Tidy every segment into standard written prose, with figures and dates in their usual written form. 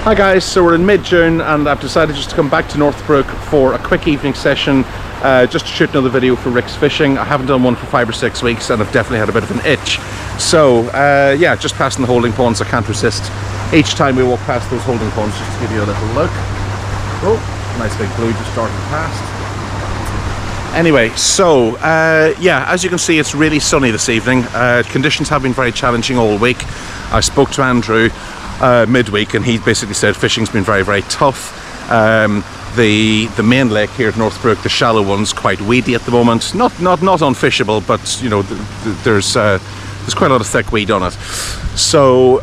Hi guys, so we're in mid-June and I've decided just to come back to Northbrook for a quick evening session just to shoot another video for Rick's Fishing. I haven't done one for 5 or 6 weeks and I've definitely had a bit of an itch. So yeah, just passing the holding ponds, I can't resist each time we walk past those holding ponds just to give you a little look. Oh, nice big blue just starting past. Anyway, so yeah, as you can see, it's really sunny this evening. Conditions have been very challenging all week. I spoke to Andrew midweek and he basically said fishing's been very, very tough. The main lake here at Northbrook, the shallow one's quite weedy at the moment. Not unfishable, but you know, there's quite a lot of thick weed on it. So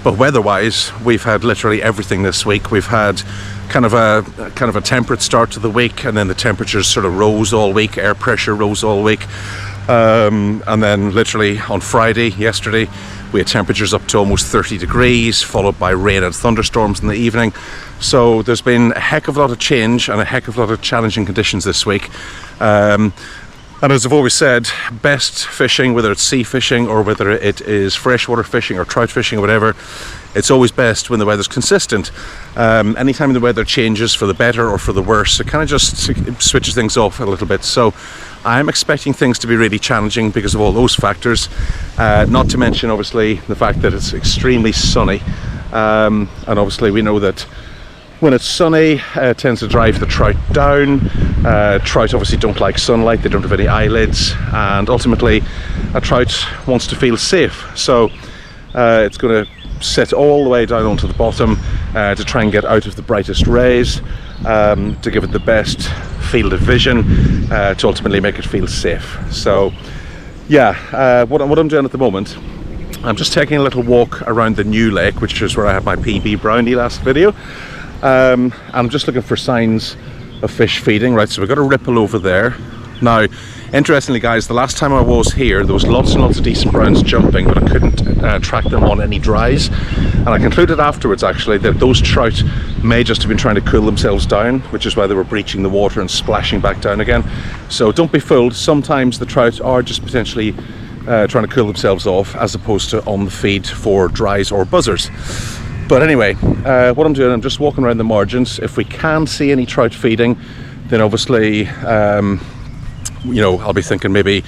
but weather-wise, we've had literally everything this week. We've had kind of a temperate start to the week, and then the temperatures sort of rose all week, air pressure rose all week, and then literally on Friday, yesterday, we had temperatures up to almost 30 degrees, followed by rain and thunderstorms in the evening. So there's been a heck of a lot of change and a heck of a lot of challenging conditions this week. And as I've always said, best fishing, whether it's sea fishing or whether it is freshwater fishing or trout fishing or whatever, it's always best when the weather's consistent. Anytime the weather changes for the better or for the worse, it kind of just switches things off a little bit. So I'm expecting things to be really challenging because of all those factors. Not to mention, obviously, the fact that it's extremely sunny. And obviously we know that when it's sunny, it tends to drive the trout down. Trout obviously don't like sunlight, they don't have any eyelids, and ultimately a trout wants to feel safe. So it's going to sit all the way down onto the bottom to try and get out of the brightest rays, to give it the best field of vision, to ultimately make it feel safe. So yeah, what I'm doing at the moment, I'm just taking a little walk around the new lake, which is where I had my PB brownie last video. I'm just looking for signs of fish feeding. Right, so we've got a ripple over there. Now, interestingly guys, the last time I was here, there was lots and lots of decent browns jumping, but I couldn't track them on any dries. And I concluded afterwards actually that those trout may just have been trying to cool themselves down, which is why they were breaching the water and splashing back down again. So don't be fooled, sometimes the trout are just potentially trying to cool themselves off as opposed to on the feed for dries or buzzers. But anyway, what I'm doing, I'm just walking around the margins. If we can see any trout feeding, then obviously, you know, I'll be thinking maybe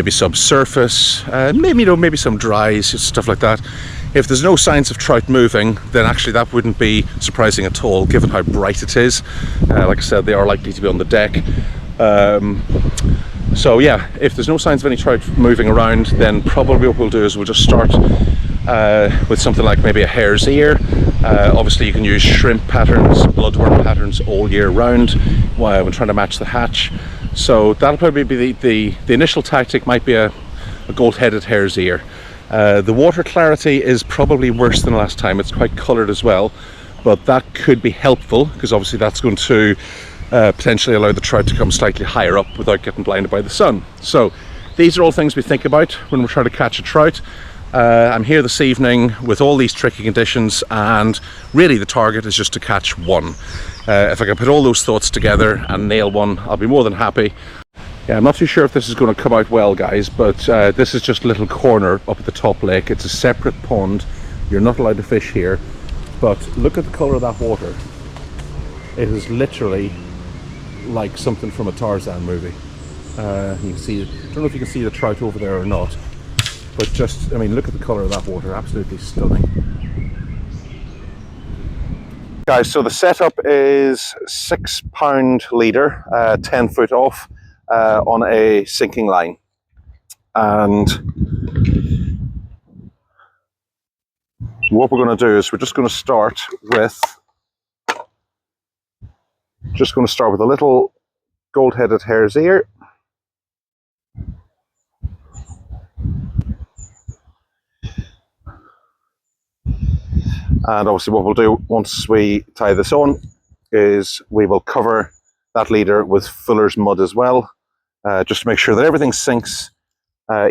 subsurface, maybe some dries, stuff like that. If there's no signs of trout moving, then actually that wouldn't be surprising at all, given how bright it is. Like I said, they are likely to be on the deck. So yeah, if there's no signs of any trout moving around, then probably what we'll do is we'll just start with something like maybe a hare's ear. Obviously you can use shrimp patterns, bloodworm patterns all year round when trying to match the hatch. So that'll probably be the initial tactic. Might be a gold-headed hare's ear. The water clarity is probably worse than last time. It's quite coloured as well, but that could be helpful because obviously that's going to potentially allow the trout to come slightly higher up without getting blinded by the sun. So these are all things we think about when we're trying to catch a trout. I'm here this evening with all these tricky conditions, and really the target is just to catch one. If I can put all those thoughts together and nail one, I'll be more than happy. Yeah, I'm not too sure if this is going to come out well guys, but this is just a little corner up at the top lake. It's a separate pond. You're not allowed to fish here, but look at the colour of that water. It is literally like something from a Tarzan movie. You can see, I don't know if you can see the trout over there or not, but just, I mean, look at the colour of that water, absolutely stunning. Guys, so the setup is 6 pound leader, 10 foot off on a sinking line. And what we're going to do is we're just going to start with a little gold-headed hare's ear. And obviously what we'll do once we tie this on is we will cover that leader with fuller's mud as well, just to make sure that everything sinks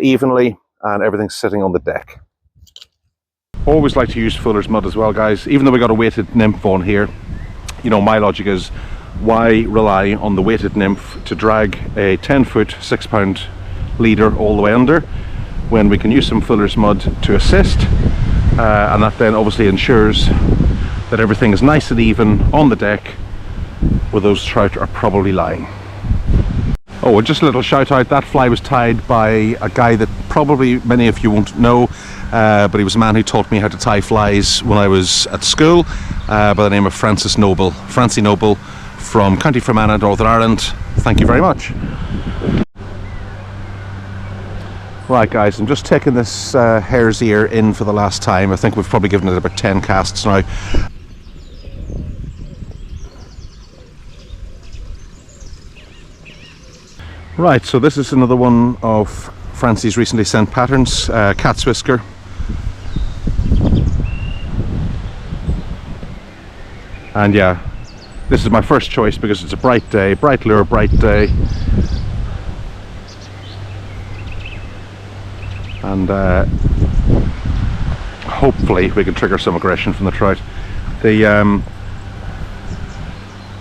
evenly and everything's sitting on the deck. Always like to use fuller's mud as well guys, even though we got a weighted nymph on here. You know, my logic is, why rely on the weighted nymph to drag a 10 foot 6 pound leader all the way under when we can use some fuller's mud to assist, and that then obviously ensures that everything is nice and even on the deck where those trout are probably lying. Oh, and just a little shout out, that fly was tied by a guy that probably many of you won't know, but he was a man who taught me how to tie flies when I was at school, by the name of Francie Noble from County Fermanagh, Northern Ireland. Thank you very much. Right guys, I'm just taking this hare's ear in for the last time. I think we've probably given it about 10 casts now. Right, so this is another one of Francie's recently sent patterns, cat's whisker. And yeah, this is my first choice because it's a bright day, bright lure, bright day. And hopefully we can trigger some aggression from the trout.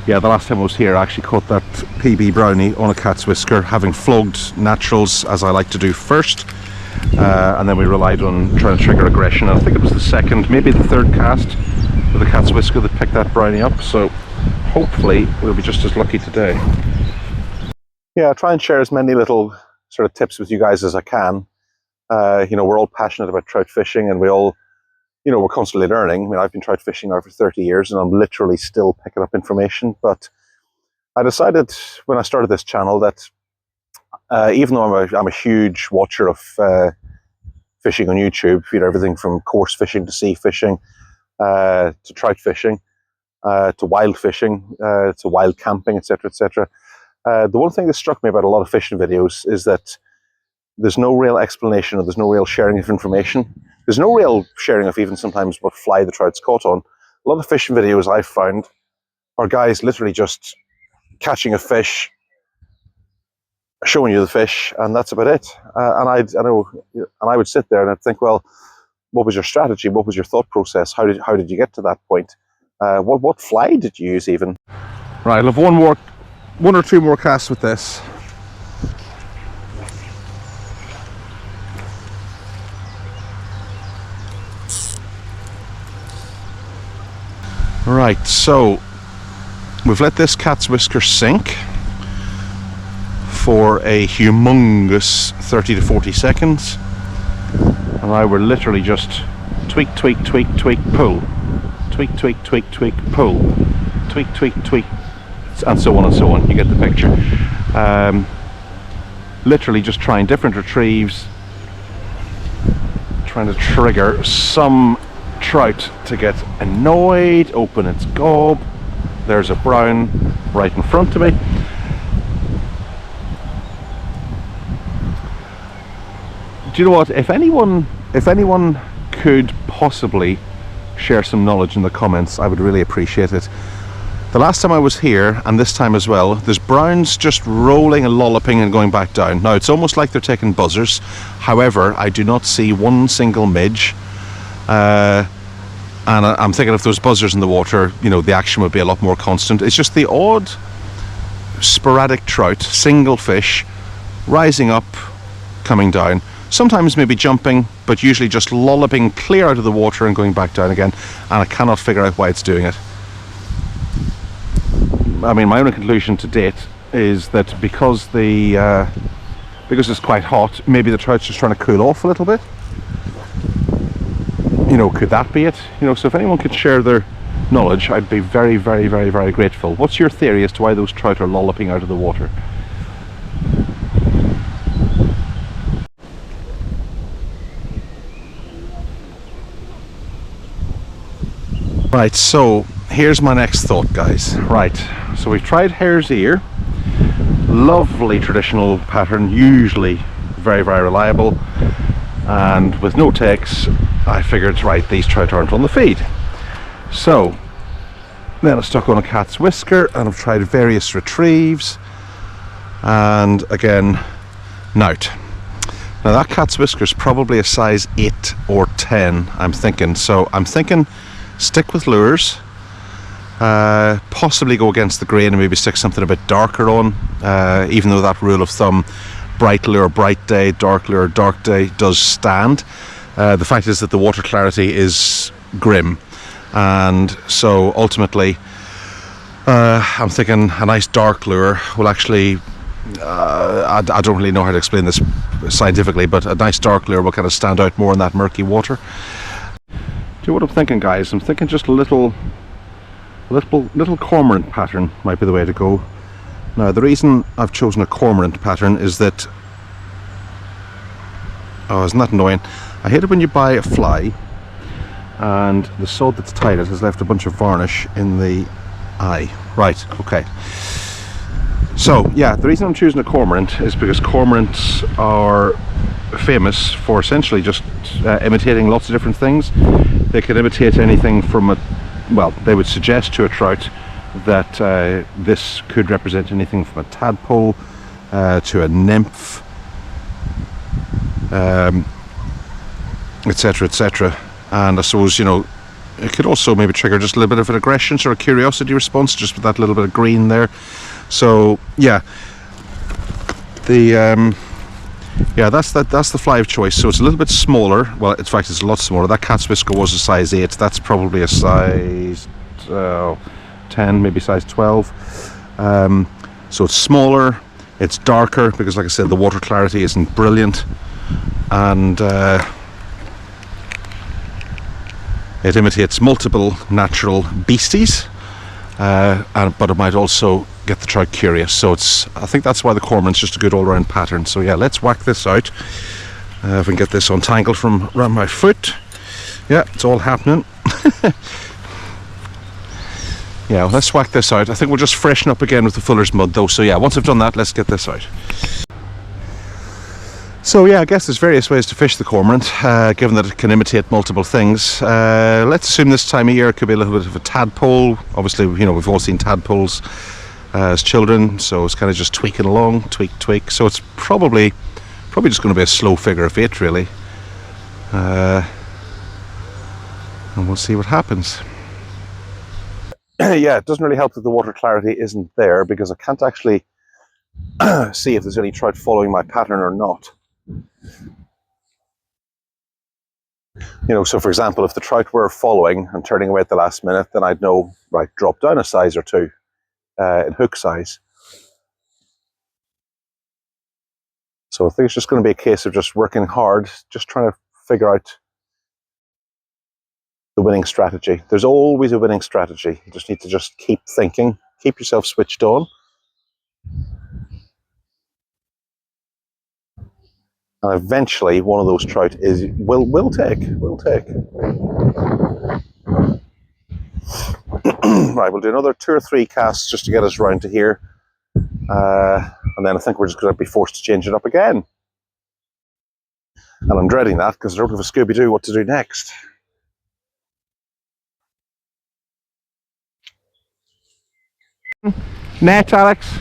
Yeah, the last time I was here I actually caught that PB brownie on a cat's whisker, having flogged naturals as I like to do first, and then we relied on trying to trigger aggression. And I think it was the second, maybe the third cast with the cat's whisker that picked that brownie up, so hopefully we'll be just as lucky today. Yeah, I try and share as many little sort of tips with you guys as I can. You know, we're all passionate about trout fishing, and we all, you know, we're constantly learning. I mean, I've been trout fishing now for 30 years and I'm literally still picking up information. But I decided when I started this channel that even though I'm a huge watcher of fishing on YouTube, you know, everything from coarse fishing to sea fishing, to trout fishing, to wild fishing, to wild camping, etc., etc. The one thing that struck me about a lot of fishing videos is that there's no real explanation, or there's no real sharing of information. There's no real sharing of even sometimes what fly the trout's caught on. A lot of fishing videos I've found are guys literally just catching a fish, showing you the fish, and that's about it. And I would sit there and I'd think, well, what was your strategy? What was your thought process? How did you get to that point? What fly did you use even? Right, I'll have one or two more casts with this. Right, so we've let this cat's whisker sink for a humongous 30 to 40 seconds, and now we're literally just tweak, tweak, tweak, tweak, pull, tweak, tweak, tweak, tweak, pull, tweak, tweak, tweak, and so on and so on. You get the picture. Literally just trying different retrieves, trying to trigger some trout to get annoyed, open its gob. There's a brown right in front of me. Do you know what, if anyone could possibly share some knowledge in the comments, I would really appreciate it. The last time I was here, and this time as well, there's browns just rolling and lolloping and going back down. Now it's almost like they're taking buzzers. However, I do not see one single midge. And I'm thinking if those buzzers in the water, you know, the action would be a lot more constant. It's just the odd sporadic trout, single fish, rising up, coming down, sometimes maybe jumping, but usually just lolloping clear out of the water and going back down again, and I cannot figure out why it's doing it. I mean, my only conclusion to date is that because it's quite hot, maybe the trout's just trying to cool off a little bit. You know, could that be it? You know, so if anyone could share their knowledge, I'd be very, very, very, very grateful. What's your theory as to why those trout are lolloping out of the water? Right, so here's my next thought, guys. Right, so we've tried hare's ear. Lovely traditional pattern, usually very, very reliable. And with no takes, I figured, right, these trout aren't on the feed. So then I stuck on a cat's whisker, and I've tried various retrieves, and again, nout. Now that cat's whisker is probably a size 8 or 10, I'm thinking. So I'm thinking stick with lures, possibly go against the grain and maybe stick something a bit darker on, even though that rule of thumb, bright lure, bright day, dark lure, dark day, does stand. The fact is that the water clarity is grim, and so ultimately I'm thinking a nice dark lure will actually, I don't really know how to explain this scientifically, but a nice dark lure will kind of stand out more in that murky water. Do you know what I'm thinking, guys? I'm thinking just a little cormorant pattern might be the way to go. Now the reason I've chosen a cormorant pattern is that, oh, isn't that annoying? I hate it when you buy a fly and the sod that's tied it has left a bunch of varnish in the eye. Right, okay. So yeah, the reason I'm choosing a cormorant is because cormorants are famous for essentially just imitating lots of different things. They can imitate anything from well, they would suggest to a trout that this could represent anything from a tadpole to a nymph, etc, etc. And I suppose, you know, it could also maybe trigger just a little bit of an aggression or a curiosity response just with that little bit of green there. So yeah, yeah, that's the fly of choice. So it's a little bit smaller. Well, in fact, it's a lot smaller. That cat's whisker was a size 8. That's probably a size 10, maybe size 12. So it's smaller. It's darker because, like I said, the water clarity isn't brilliant, and it imitates multiple natural beasties, but it might also get the trout curious. So I think that's why the cormorant's just a good all-round pattern. So yeah, let's whack this out. If I can get this untangled from around my foot. Yeah, it's all happening. Yeah, let's whack this out. I think we'll just freshen up again with the fuller's mud though. So yeah, once I've done that, let's get this out. So yeah, I guess there's various ways to fish the cormorant, given that it can imitate multiple things. Let's assume this time of year it could be a little bit of a tadpole. Obviously, you know, we've all seen tadpoles as children, so it's kind of just tweaking along, tweak. So it's probably just going to be a slow figure of 8, really. And we'll see what happens. Yeah, it doesn't really help that the water clarity isn't there, because I can't actually see if there's any trout following my pattern or not. You know, so for example, if the trout were following and turning away at the last minute, then I'd know, right, drop down a size or 2 in hook size. So I think it's just going to be a case of just working hard, just trying to figure out the winning strategy. There's always a winning strategy. You just need to just keep thinking, keep yourself switched on. And eventually one of those trout will take. Right, we'll do another 2 or 3 casts just to get us round to here. And then I think we're just going to be forced to change it up again. And I'm dreading that because I don't have a Scooby-Doo what to do next. Net, Alex.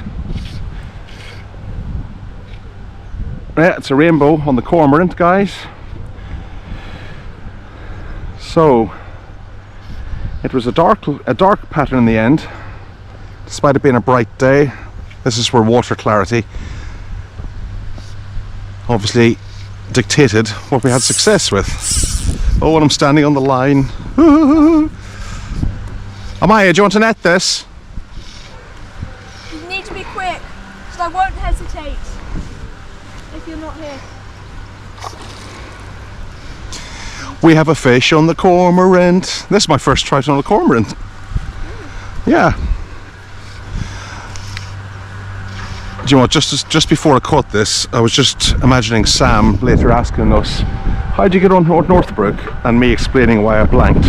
Yeah, it's a rainbow on the cormorant, guys. So it was a dark pattern in the end, despite it being a bright day. This is where water clarity obviously dictated what we had success with. Oh, and I'm standing on the line. Amaya, do you want to net this? You need to be quick, so I won't hesitate if you're not here. We have a fish on the cormorant. This is my first trout on a cormorant. Yeah. Do you know what, just before I caught this, I was just imagining Sam later asking us, how'd you get on Northbrook? And me explaining why I blanked.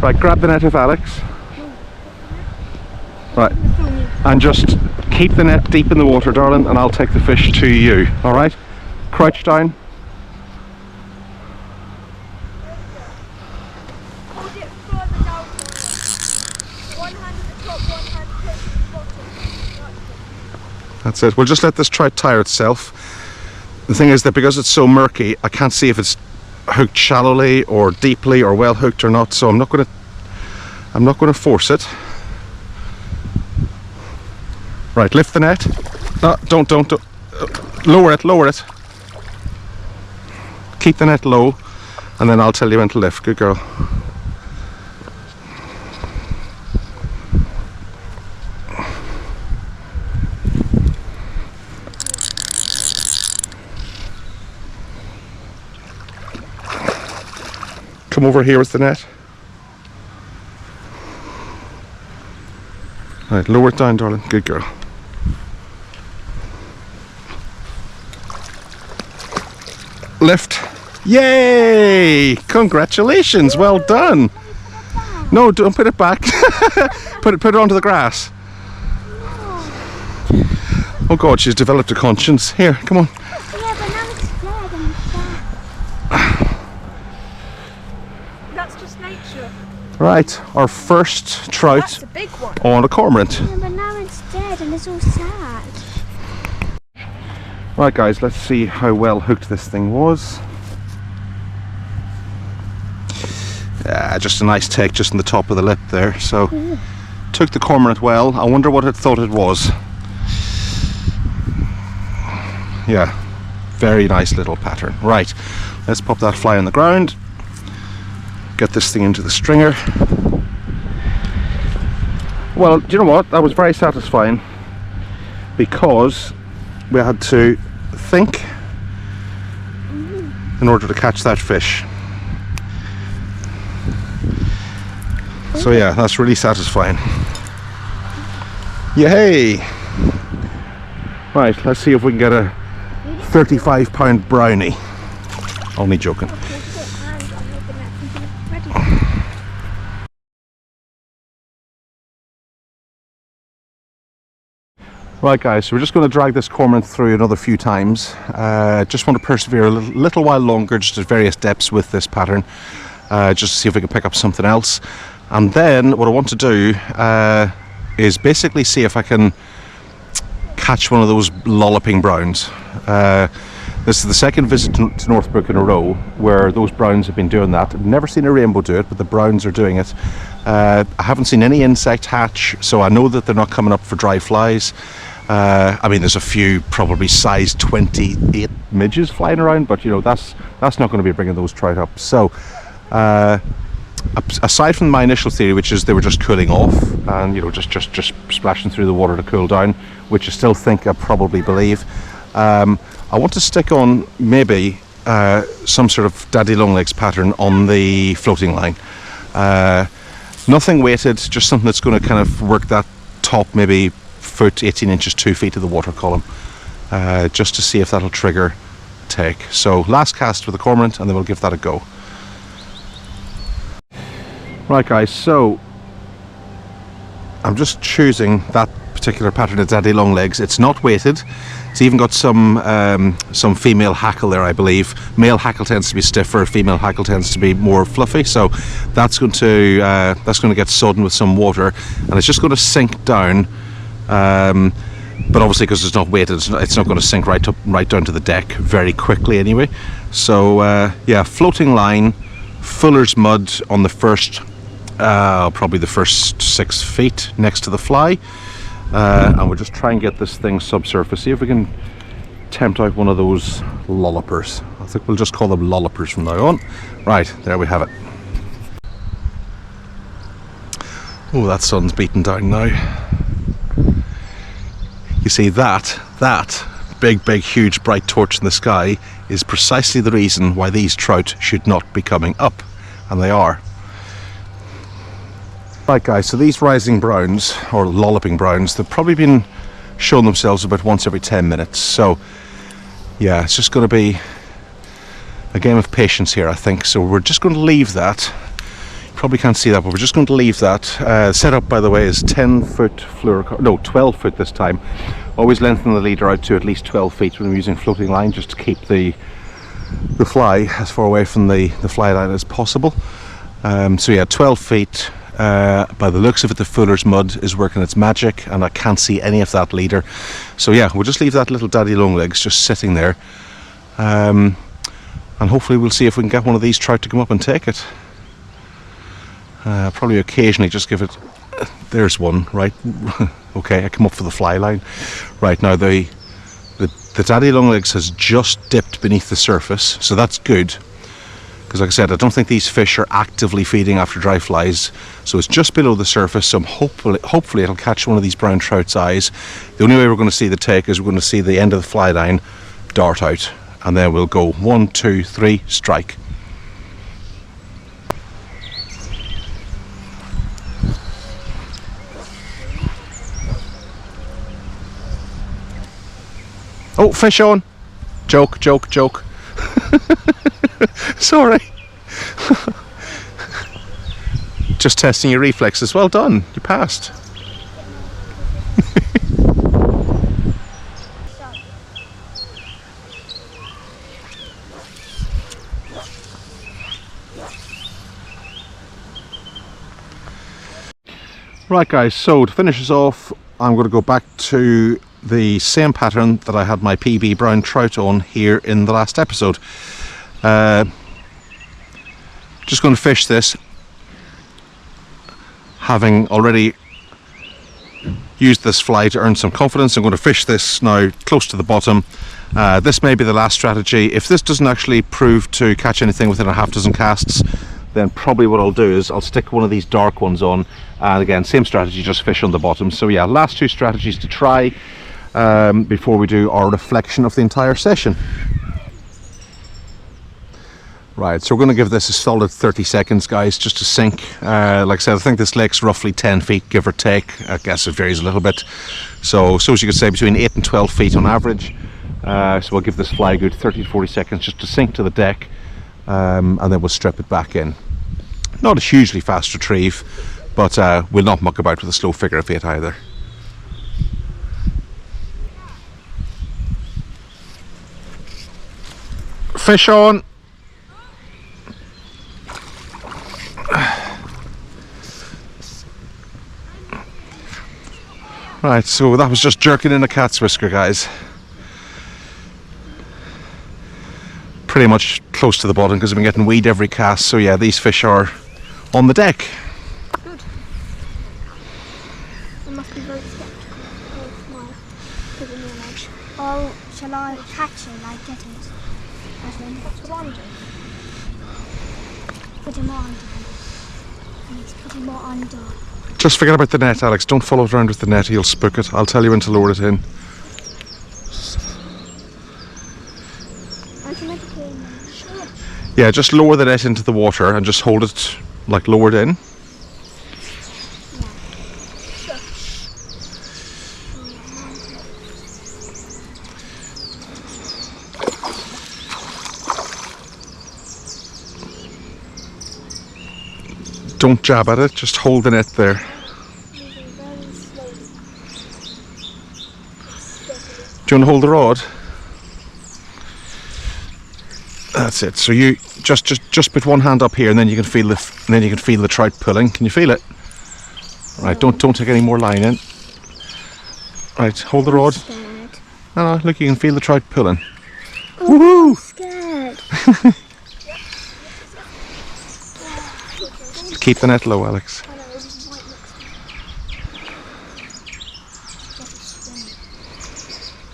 Right, grab the net of Alex. Right, and just keep the net deep in the water, darling, and I'll take the fish to you, alright? Crouch down. Hold it further down. One hand at the top, one hand close to the bottom. That's it. We'll just let this trout tire itself. The thing is that because it's so murky, I can't see if it's hooked shallowly or deeply or well hooked or not, so I'm not going to force it. Right, lift the net. No, don't. Lower it. Keep the net low, and then I'll tell you when to lift. Good girl. Come over here with the net. Right, lower it down, darling. Good girl. Lift. Yay! Congratulations, well done. No, don't put it back. put it onto the grass. Oh God, she's developed a conscience. Here, come on. Yeah, but now it's dead and that's just nature. Right, our first trout That's a big one. on a cormorant. Yeah, but now it's dead and it's all sad. Right guys, let's see how well hooked this thing was. Just a nice take just in the top of the lip there. So took the cormorant well. I wonder what it thought it was. Yeah, very nice little pattern. Right, let's pop that fly on the ground. Get this thing into the stringer. Well, do you know what? That was very satisfying because we had to think in order to catch that fish. So yeah, that's really satisfying. Yay! Right, let's see if we can get a 35-pound brownie. Only joking. Right guys, so we're just going to drag this cormorant through another few times. Just want to persevere a little while longer, just at various depths with this pattern, just to see if we can pick up something else. And then what I want to do is basically see if I can catch one of those lolloping browns. This is the second visit to Northbrook in a row where those browns have been doing that. I've never seen a rainbow do it, but the browns are doing it. I haven't seen any insect hatch, so I know that they're not coming up for dry flies. I mean, there's a few probably size 28 midges flying around, but you know, that's not going to be bringing those trout up. So aside from my initial theory, which is they were just cooling off and, you know, just splashing through the water to cool down, which I still think I probably believe, I want to stick on maybe some sort of daddy longlegs pattern on the floating line. Nothing weighted, just something that's going to kind of work that top maybe foot, 18 inches, 2 feet of the water column, just to see if that'll trigger a take. So last cast with the cormorant and then we'll give that a go. Right guys, so I'm just choosing that particular pattern of daddy long legs. It's not weighted. It's even got some female hackle there, I believe. Male hackle tends to be stiffer, female hackle tends to be more fluffy, so that's going to get sodden with some water and it's just going to sink down, but obviously because it's not weighted, it's not going to sink right down to the deck very quickly anyway. So yeah, floating line, fuller's mud on the first probably the first 6 feet next to the fly, and we'll just try and get this thing subsurface, see if we can tempt out one of those lollopers. I think we'll just call them lollopers from now on. Right, there we have it. Oh, that sun's beaten down now. You see that big huge bright torch in the sky is precisely the reason why these trout should not be coming up, and they are. Right guys, so these rising browns, or lolloping browns, they've probably been showing themselves about once every 10 minutes. So yeah, it's just going to be a game of patience here, I think. So we're just going to leave that. You probably can't see that, but we're just going to leave that. Setup, by the way, is 10-foot fluorocarbon, no, 12 foot this time. Always lengthen the leader out to at least 12 feet when I'm using floating line, just to keep the fly as far away from the fly line as possible. So yeah, 12 feet. By the looks of it, the fuller's mud is working its magic and I can't see any of that leader. So yeah, we'll just leave that little daddy longlegs just sitting there, and hopefully we'll see if we can get one of these trout to come up and take it. Probably occasionally just give it, there's one, right? Okay, I come up for the fly line. Right, now the daddy longlegs has just dipped beneath the surface, so that's good, because like I said, I don't think these fish are actively feeding after dry flies, so it's just below the surface. So hopefully it'll catch one of these brown trout's eyes. The only way we're going to see the take is we're going to see the end of the fly line dart out, and then we'll go 1, 2, 3, strike. Oh, fish on! Joke, joke, joke. Sorry. Just testing your reflexes. Well done, you passed. Right guys, so to finish us off, I'm going to go back to the same pattern that I had my PB brown trout on here in the last episode. Just going to fish this, having already used this fly to earn some confidence. I'm going to fish this now close to the bottom. This may be the last strategy. If this doesn't actually prove to catch anything within a half dozen casts, then probably what I'll do is I'll stick one of these dark ones on, and again, same strategy, just fish on the bottom. So yeah, last two strategies to try before we do our reflection of the entire session. Right, so we're going to give this a solid 30 seconds, guys, just to sink. Like I said, I think this lake's roughly 10 feet, give or take. I guess it varies a little bit. So as you could say, between 8 and 12 feet on average. So we'll give this fly a good 30 to 40 seconds just to sink to the deck, and then we'll strip it back in. Not a hugely fast retrieve, but we'll not muck about with a slow figure of 8 either. Fish on! Right, so that was just jerking in a cat's whisker, guys. Pretty much close to the bottom because I've been getting weed every cast. So yeah, these fish are on the deck. Good. I must be very skeptical. Oh, shall I catch it, like get it? That's what I'm doing. Put him on. I need to put him under. Just forget about the net, Alex. Don't follow it around with the net, you'll spook it. I'll tell you when to lower it in. Yeah, just lower the net into the water and just hold it like lowered in. Don't jab at it, just hold the net there. Do you want to hold the rod? That's it. So you just put one hand up here, and then you can feel the trout pulling. Can you feel it? Right. Don't take any more line in. Right. Hold the rod. No, look, you can feel the trout pulling. Oh, I'm scared. Keep the net low, Alex.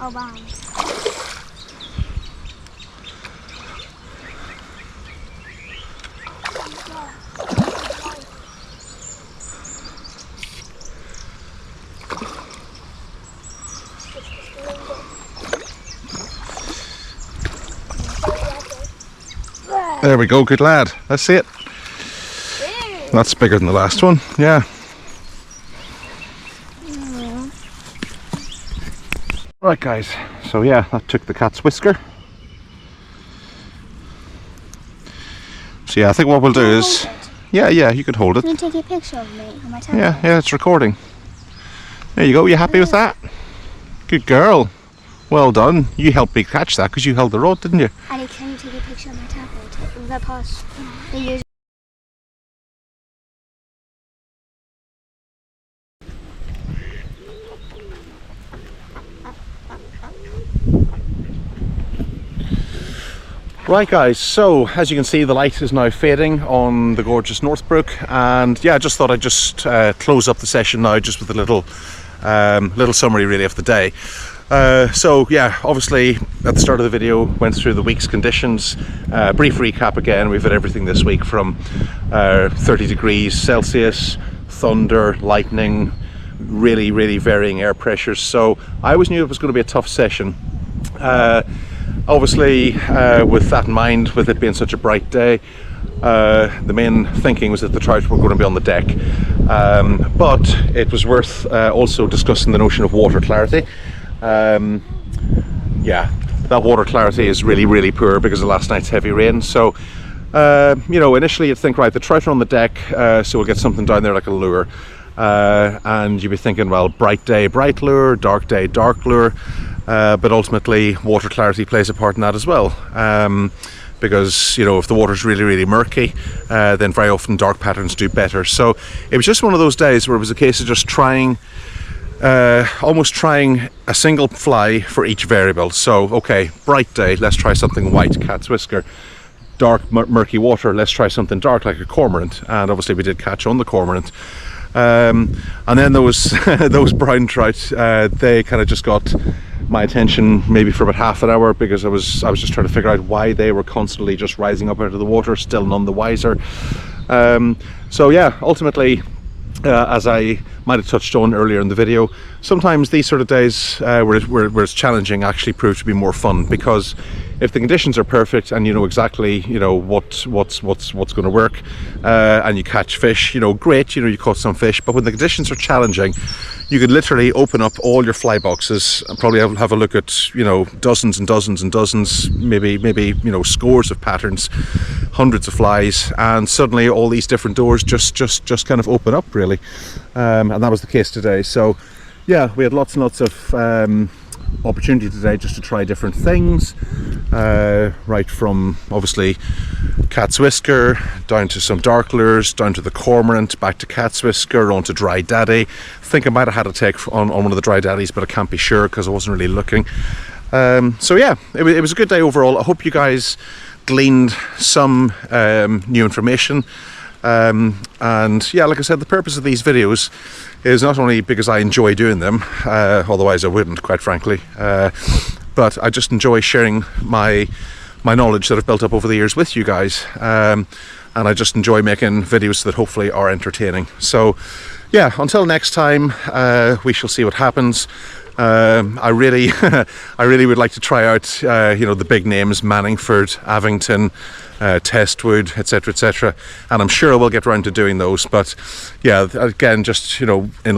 Oh, wow. There we go, good lad. Let's see it. That's bigger than the last one, yeah. Right guys, so yeah, that took the cat's whisker. So yeah, I think what we'll do is... Yeah, you could hold it. Can you take a picture of me on my tablet? Yeah, it's recording. There you go, you happy with that? Good girl. Well done. You helped me catch that because you held the rod, didn't you? And can you take a picture of my tablet? The pass. The user. Right guys, so as you can see, the light is now fading on the gorgeous Northbrook, and yeah, I just thought I'd just close up the session now just with a little summary really of the day. So yeah, obviously at the start of the video went through the week's conditions. Brief recap again, we've had everything this week from 30 degrees Celsius, thunder, lightning, really varying air pressures. So I always knew it was going to be a tough session. Obviously with that in mind, with it being such a bright day, the main thinking was that the trout were going to be on the deck, but it was worth also discussing the notion of water clarity. Yeah, that water clarity is really poor because of last night's heavy rain. So you know, initially you'd think, right, the trout are on the deck, so we'll get something down there like a lure, and you'd be thinking, well, bright day, bright lure, dark day, dark lure, but ultimately water clarity plays a part in that as well. Because, you know, if the water's really murky, then very often dark patterns do better. So it was just one of those days where it was a case of just trying, almost trying a single fly for each variable. So, okay, bright day, let's try something white, cat's whisker. Dark, murky water, let's try something dark like a cormorant. And obviously we did catch on the cormorant. And then those those brown trout, they kind of just got my attention maybe for about half an hour, because I was just trying to figure out why they were constantly just rising up out of the water, still none the wiser. So yeah, ultimately, as I might have touched on earlier in the video, sometimes these sort of days where it's challenging actually prove to be more fun, because if the conditions are perfect and you know exactly, you know, what's going to work, and you catch fish, you know, great, you know, you caught some fish. But when the conditions are challenging, you could literally open up all your fly boxes and probably have a look at, you know, dozens and dozens, maybe you know, scores of patterns, hundreds of flies, and suddenly all these different doors just kind of open up, really. And that was the case today. So yeah, we had lots and lots of opportunity today just to try different things, right from obviously cat's whisker down to some dark lures, down to the cormorant, back to cat's whisker, on to dry daddy. I think I might have had a take on one of the dry daddies, but I can't be sure because I wasn't really looking. So yeah, it was a good day overall. I hope you guys gleaned some new information. And yeah, like I said, the purpose of these videos is not only because I enjoy doing them, otherwise I wouldn't, quite frankly, but I just enjoy sharing my knowledge that I've built up over the years with you guys, and I just enjoy making videos that hopefully are entertaining. So yeah, until next time, we shall see what happens. I really would like to try out, you know, the big names, Manningford, Avington, Testwood, etc, and I'm sure I will get around to doing those. But yeah, again, just, you know, in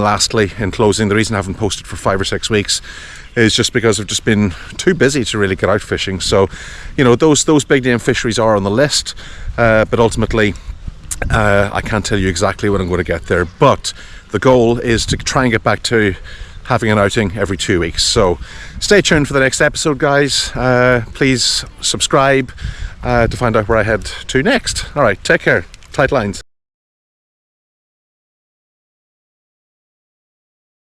closing, the reason I haven't posted for 5 or 6 weeks is just because I've just been too busy to really get out fishing. So, you know, those big name fisheries are on the list, but ultimately I can't tell you exactly when I'm going to get there. But the goal is to try and get back to having an outing every 2 weeks. So stay tuned for the next episode, guys. Please subscribe to find out where I head to next. All right, take care. Tight lines.